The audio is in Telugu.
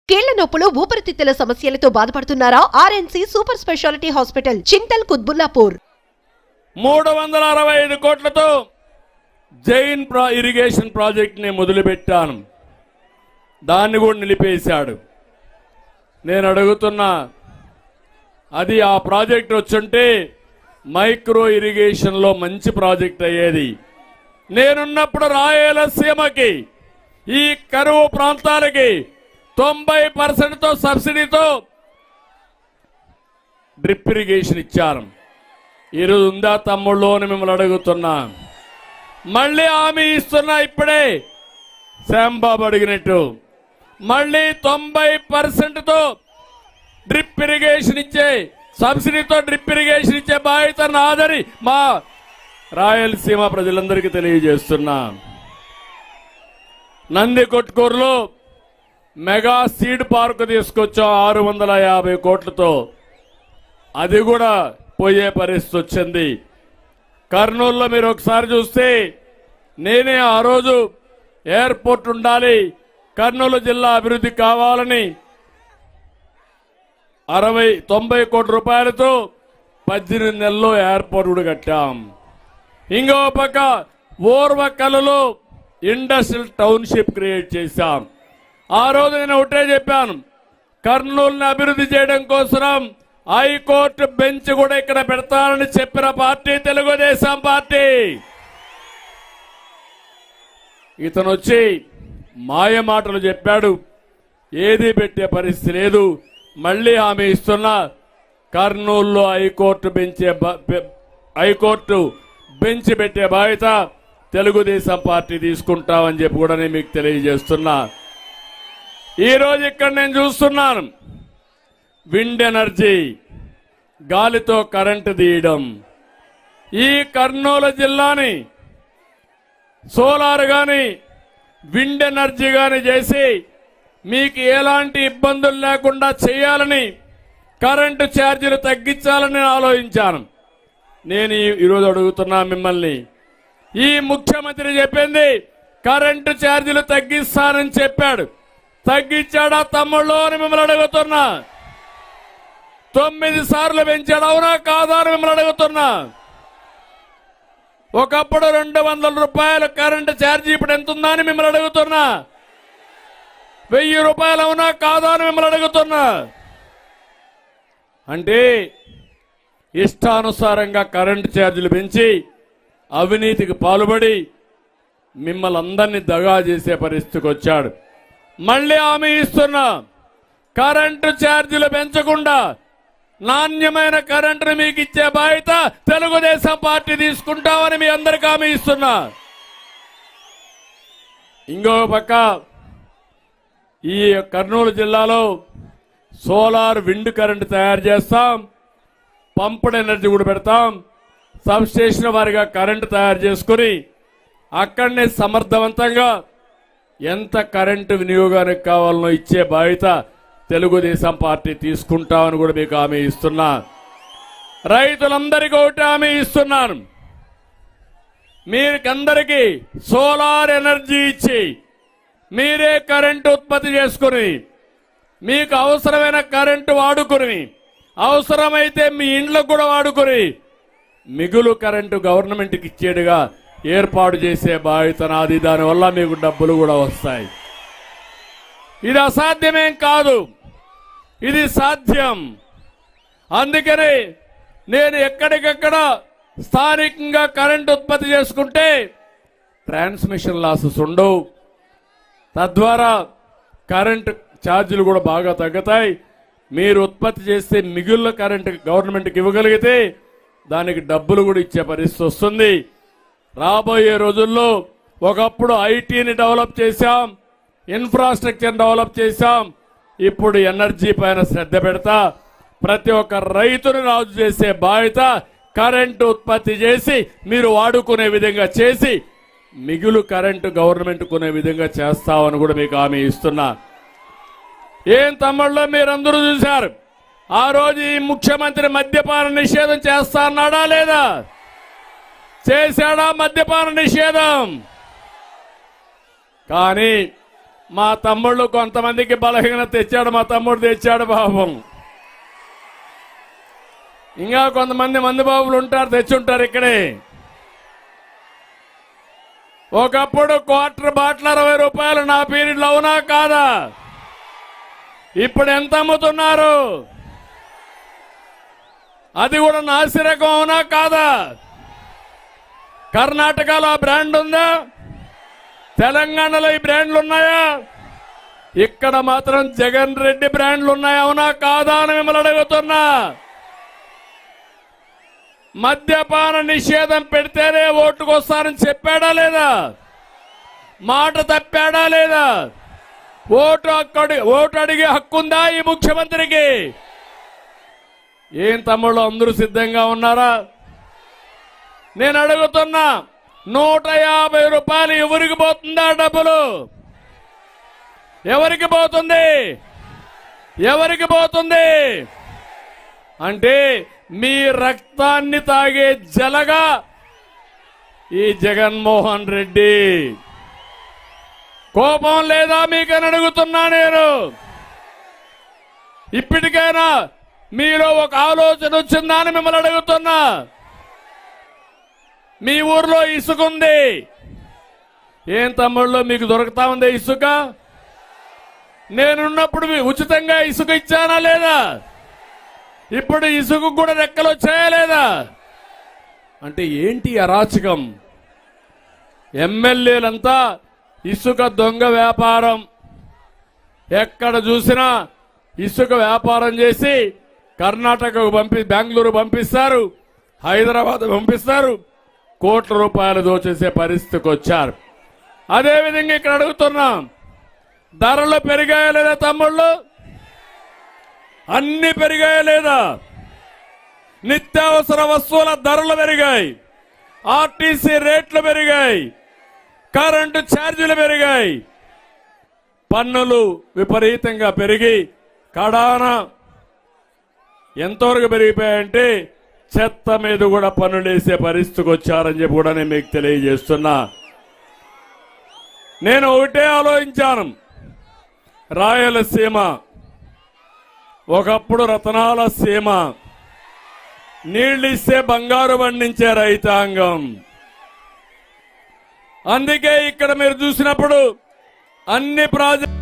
కీళ్ల నొప్పులు ఊపిరితిత్తుల సమస్యలతో బాధపడుతున్నారా? RNC super specialty hospital Chintal Kutbullapur 365 కోట్లతో జైన్ ఇరిగేషన్ ప్రాజెక్ట్ ని మొదలుపెట్టాను. దాన్ని కూడా నిలిపేశాడు. నేను అడుగుతున్నా, అది ఆ ప్రాజెక్ట్ వచ్చుంటే మైక్రో ఇరిగేషన్ లో మంచి ప్రాజెక్ట్ అయ్యేది. నేనున్నప్పుడు రాయలసీమకి ఈ కరువు ప్రాంతాలకి 90% సబ్సిడీతో డ్రిప్ ఇరిగేషన్ ఇచ్చారు. ఈరోజు ఉందా తమ్ముళ్ళు అని మిమ్మల్ని అడుగుతున్నా. మళ్ళీ హామీ ఇస్తున్నా, ఇప్పుడే శ్యాంబాబు అడిగినట్టు మళ్ళీ 90%తో డ్రిప్ ఇరిగేషన్ ఇచ్చే, సబ్సిడీతో డ్రిప్ ఇరిగేషన్ ఇచ్చే బాధ్యత నాదని మా రాయలసీమ ప్రజలందరికీ తెలియజేస్తున్నా. నందికొట్కూరులో మెగా సీడ్ పార్క్ తీసుకొచ్చాం 650 కోట్లతో. అది కూడా పోయే పరిస్థితి వచ్చింది. కర్నూలులో మీరు ఒకసారి చూస్తే నేనే ఆ రోజు ఎయిర్పోర్ట్ ఉండాలి, కర్నూలు జిల్లా అభివృద్ధి కావాలని 90 కోట్ల రూపాయలతో 18 నెలల్లో ఎయిర్పోర్ట్ కూడా కట్టాం. ఇంకో పక్క ఓర్వకల్లో ఇండస్ట్రియల్ టౌన్షిప్ క్రియేట్ చేశాం. ఆ రోజు నేను ఒకటే చెప్పాను, కర్నూలుని అభివృద్ధి చేయడం కోసం హైకోర్టు బెంచ్ కూడా ఇక్కడ పెడతానని చెప్పిన పార్టీ తెలుగుదేశం పార్టీ. ఇతను వచ్చి మాయ మాటలు చెప్పాడు, ఏది పెట్టే పరిస్థితి లేదు. మళ్ళీ హామీ ఇస్తున్నా, కర్నూలులో హైకోర్టు బెంచ్ పెట్టే బాధ్యత తెలుగుదేశం పార్టీ తీసుకుంటామని చెప్పి కూడా నేను మీకు తెలియజేస్తున్నా. ఈరోజు ఇక్కడ నేను చూస్తున్నాను, విండ్ ఎనర్జీ, గాలితో కరెంటు తీయడం. ఈ కర్నూలు జిల్లాని సోలార్ గాని విండ్ ఎనర్జీ గాని చేసి మీకు ఎలాంటి ఇబ్బందులు లేకుండా చేయాలని, కరెంటు ఛార్జీలు తగ్గించాలని ఆలోచించాను. నేను ఈరోజు అడుగుతున్నా మిమ్మల్ని, ఈ ముఖ్యమంత్రి చెప్పింది కరెంటు ఛార్జీలు తగ్గిస్తానని చెప్పాడు, తగ్గించాడా తమ్ముళ్ళు అని మిమ్మల్ని అడుగుతున్నా. 9 సార్లు పెంచాడు, అవునా కాదా అని మిమ్మల్ని అడుగుతున్నా. ఒకప్పుడు 200 రూపాయలు కరెంటు ఛార్జీ, ఇప్పుడు ఎంత ఉందా అని మిమ్మల్ని అడుగుతున్నా. 1000 రూపాయలు అవునా కాదా అని మిమ్మల్ని అడుగుతున్నా. అంటే ఇష్టానుసారంగా కరెంటు ఛార్జీలు పెంచి అవినీతికి పాల్పడి మిమ్మల్ని అందరినీ దగా చేసే పరిస్థితికి వచ్చాడు. మళ్ళీ హామీ ఇస్తున్నా, కరెంటు ఛార్జీలు పెంచకుండా నాణ్యమైన కరెంటును మీకు ఇచ్చే బాధ్యత తెలుగుదేశం పార్టీ తీసుకుంటామని మీ అందరికీ హామీ ఇస్తున్నా. ఇంకో పక్క ఈ కర్నూలు జిల్లాలో సోలార్ విండ్ కరెంటు తయారు చేస్తాం, పంప్డ్ ఎనర్జీ కూడా పెడతాం. సబ్ స్టేషన్ వారిగా కరెంటు తయారు చేసుకుని అక్కడనే సమర్థవంతంగా ఎంత కరెంటు వినియోగానికి కావాలనో ఇచ్చే బాధ్యత తెలుగుదేశం పార్టీ తీసుకుంటామని కూడా మీకు హామీ ఇస్తున్నా. రైతులందరికీ ఒకటి హామీ ఇస్తున్నాను, మీకందరికీ సోలార్ ఎనర్జీ ఇచ్చి మీరే కరెంటు ఉత్పత్తి చేసుకుని మీకు అవసరమైన కరెంటు వాడుకుని, అవసరమైతే మీ ఇండ్లకు కూడా వాడుకుని మిగులు కరెంటు గవర్నమెంట్కి ఇచ్చేట్టుగా ఏర్పాటు చేసే బాధ్యత నాది. దానివల్ల మీకు డబ్బులు కూడా వస్తాయి. ఇది అసాధ్యమేం కాదు, ఇది సాధ్యం. అందుకని నేను ఎక్కడికక్కడ స్థానికంగా కరెంటు ఉత్పత్తి చేసుకుంటే ట్రాన్స్మిషన్ లాసెస్ ఉండవు. తద్వారా కరెంటు ఛార్జీలు కూడా బాగా తగ్గుతాయి. మీరు ఉత్పత్తి చేస్తే మిగుళ్ళ కరెంటు గవర్నమెంట్కి ఇవ్వగలిగితే దానికి డబ్బులు కూడా ఇచ్చే పరిస్థితి వస్తుంది. రాబోయే రోజుల్లో ఒకప్పుడు ఐటీని డెవలప్ చేశాం, ఇన్ఫ్రాస్ట్రక్చర్ డెవలప్ చేశాం, ఇప్పుడు ఎనర్జీ పైన శ్రద్ధ పెడతా ప్రతి ఒక్క రైతును రాజు చేసే బాధ్యత కరెంటు ఉత్పత్తి చేసి మీరు వాడుకునే విధంగా చేసి మిగులు కరెంటు గవర్నమెంట్ కొనే విధంగా చేస్తామని కూడా మీకు హామీ ఇస్తున్నా. ఏం తమ్ముళ్ళు మీరందరూ చూశారు, ఆ రోజు ఈ ముఖ్యమంత్రి మద్యపాన నిషేధం చేస్తా అన్నాడా లేదా? చేశాడా మద్యపాన నిషేధం? కానీ మా తమ్ముళ్ళు కొంతమందికి బలహీనత తెచ్చాడు, మా తమ్ముడు తెచ్చాడు పాపం. ఇంకా కొంతమంది మందుబాబులు ఉంటారు, తెచ్చుంటారు ఇక్కడే. ఒకప్పుడు క్వార్టర్ బాటిల్ 60 రూపాయలు నా పీరియడ్లో, అవునా కాదా? ఇప్పుడు ఎంత అమ్ముతున్నారు? అది కూడా నాసిరకం, అవునా కాదా? కర్ణాటకలో ఆ బ్రాండ్ ఉందా? తెలంగాణలో ఈ బ్రాండ్లు ఉన్నాయా? ఇక్కడ మాత్రం జగన్ రెడ్డి బ్రాండ్లు ఉన్నాయా, అవునా కాదా అని మిమ్మల్ని అడుగుతున్నా. మద్యపాన నిషేధం పెడితేనే ఓటుకొస్తారని చెప్పాడా లేదా? మాట తప్పాడా లేదా? ఓటు అడిగే హక్కుందా ఈ ముఖ్యమంత్రికి? ఏం తమ్ముళ్ళు అందరూ సిద్ధంగా ఉన్నారా? నేను అడుగుతున్నా, 150 రూపాయలు ఎవరికి పోతుందా? డబ్బులు ఎవరికి పోతుంది? ఎవరికి పోతుంది? అంటే మీ రక్తాన్ని తాగే జలగా ఈ జగన్మోహన్ రెడ్డి. కోపం లేదా మీకని అడుగుతున్నా నేను. ఇప్పటికైనా మీలో ఒక ఆలోచన వచ్చిందా అని మిమ్మల్ని అడుగుతున్నా. మీ ఊర్లో ఇసుక ఉంది, ఏం తమ్ముళ్ళు మీకు దొరుకుతా ఉంది ఇసుక? నేనున్నప్పుడు ఉచితంగా ఇసుక ఇచ్చానా లేదా? ఇప్పుడు ఇసుక కూడా రెక్కలు వచ్చాయా లేదా? అంటే ఏంటి అరాచకం? ఎమ్మెల్యేలంతా ఇసుక దొంగ వ్యాపారం, ఎక్కడ చూసినా ఇసుక వ్యాపారం చేసి కర్ణాటకకు బెంగళూరు పంపిస్తారు, హైదరాబాద్ పంపిస్తారు, కోట్ల రూపాయలు దోచేసే పరిస్థితికి వచ్చారు. అదేవిధంగా ఇక్కడ అడుగుతున్నాం, ధరలు పెరిగాయా లేదా తమ్ముళ్ళు? అన్ని పెరిగాయా లేదా? నిత్యావసర వస్తువుల ధరలు పెరిగాయి, ఆర్టీసీ రేట్లు పెరిగాయి, కరెంటు ఛార్జీలు పెరిగాయి, పన్నులు విపరీతంగా పెరిగి కడాన ఎంతవరకు పెరిగిపోయాయంటే చెత్త మీద కూడా పన్నులేసే పరిస్థితికి వచ్చారని చెప్పి కూడా నేను మీకు తెలియజేస్తున్నా. నేను ఒకటే ఆలోచించాను, రాయలసీమ ఒకప్పుడు రతనాల సీమ, నీళ్ళిస్తే బంగారు పండించే రైతాంగం. అందుకే ఇక్కడ మీరు చూసినప్పుడు అన్ని ప్రాజెక్టు